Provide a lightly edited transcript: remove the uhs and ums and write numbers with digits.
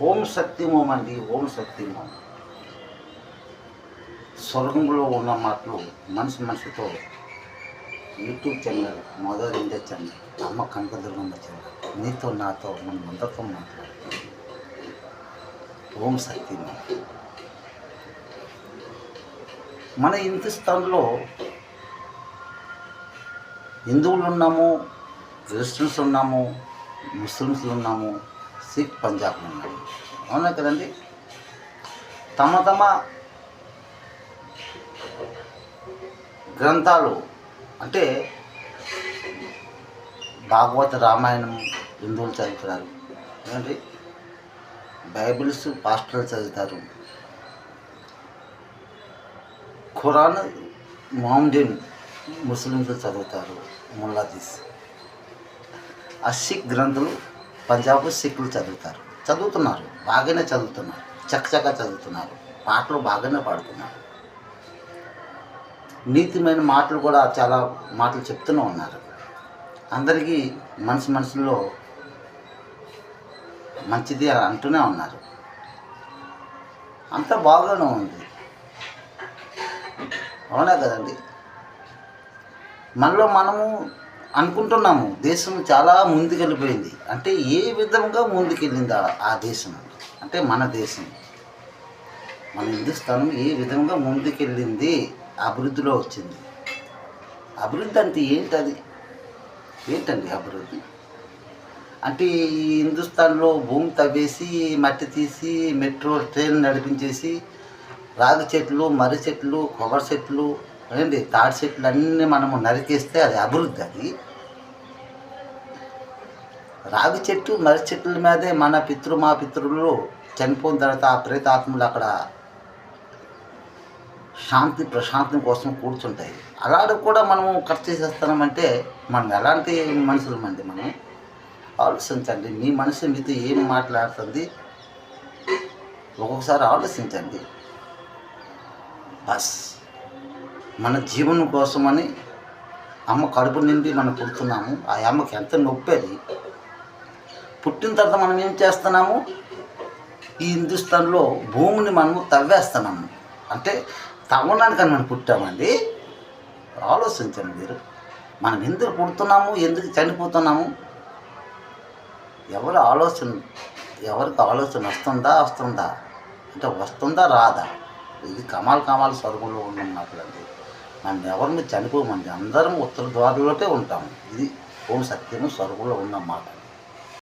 ఓం శక్తిమోం అండి. ఓం శక్తిమోం. స్వర్గంలో ఉన్న మాటలు మనిషితో YouTube channel mother India channel అమ్మ కనకదుర్గమ్మ ఛానల్ నీతో నాతో మన అందరితో మాట్లాడుతున్నాం. ఓం శక్తిమోం. మన హిందుస్థాన్లో హిందువులు ఉన్నాము, క్రిస్టియన్స్ ఉన్నాము, ముస్లిమ్స్లు ఉన్నాము, సిక్ పంజాబ్లు ఉన్నాము. అవునా కదండి? తమ గ్రంథాలు అంటే భాగవత రామాయణం హిందువులు చదువుతున్నారు ఏమండి, బైబిల్స్ పాస్టర్లు చదువుతారు, ఖురాన్ మొహమ్మదీన్ ముస్లింలు చదువుతారు, ముల్లాదీస్. ఆ సిక్ గ్రంథులు పంజాబ్ సిక్కులు చదువుతున్నారు, బాగానే చదువుతున్నారు, చక్కచక్క చదువుతున్నారు, పాటలు బాగానే పాడుతున్నారు, నీతిమైన మాటలు కూడా చాలా మాటలు చెప్తూనే ఉన్నారు. అందరికీ మనసులో మంచిది అంటూనే ఉన్నారు. అంతా బాగానే ఉంది. అవునా కదండి? మనము అనుకుంటున్నాము దేశం చాలా ముందుకెళ్ళిపోయింది. అంటే ఏ విధంగా ముందుకెళ్ళింది ఆ దేశం? అంటే మన దేశం, మన హిందుస్థానం ఏ విధంగా ముందుకెళ్ళింది, అభివృద్ధిలో వచ్చింది. అభివృద్ధి అంటే ఏంటండి అభివృద్ధి? అంటే ఈ హిందుస్థాన్లో భూమి తవ్వేసి మట్టి తీసి మెట్రో ట్రైన్ నడిపించేసి రాగి చెట్లు, మర్రి చెట్లు, కొబ్బరి చెట్లు, ఏంటి తాడి చెట్లు అన్నీ మనము నరికేస్తే అది అభివృద్ధి. అది రాగి చెట్టు, మర్రి చెట్ల మీదే మన మా పితృలు చనిపోయిన తర్వాత ఆ ప్రేతాత్మలు అక్కడ శాంతి ప్రశాంతం కోసం కూర్చుంటాయి. అలాంటి కూడా మనము కట్ చేసేస్తున్నామంటే మనం ఎలాంటి మనుషులమండి? మనం ఆలోచించండి. మీ మనసు మీతో ఏం మాట్లాడుతుంది ఒక్కొక్కసారి ఆలోచించండి. బస్ మన జీవనం కోసమని అమ్మ కడుపు నిండి మనం పుడుతున్నాము. ఆ అమ్మకి ఎంత నొప్పి. అది పుట్టిన తర్వాత మనం ఏం చేస్తున్నాము? ఈ హిందుస్థాన్లో భూమిని మనము తవ్వేస్తున్నాము. అంటే తవ్వడానికని మనం పుట్టామండి. ఆలోచించండి మీరు. మనం ఎందుకు పుడుతున్నాము, ఎందుకు చనిపోతున్నాము? ఎవరికి ఆలోచన వస్తుందా అంటే వస్తుందా రాదా? ఇది కమాల్ స్వర్గంలో ఉన్న మాటలండి. మనం ఎవరిని చనిపోమండి, అందరం ఉత్తర ద్వారంలోనే ఉంటాము. ఇది ఓం సత్యము స్వర్గంలో ఉన్న మాట.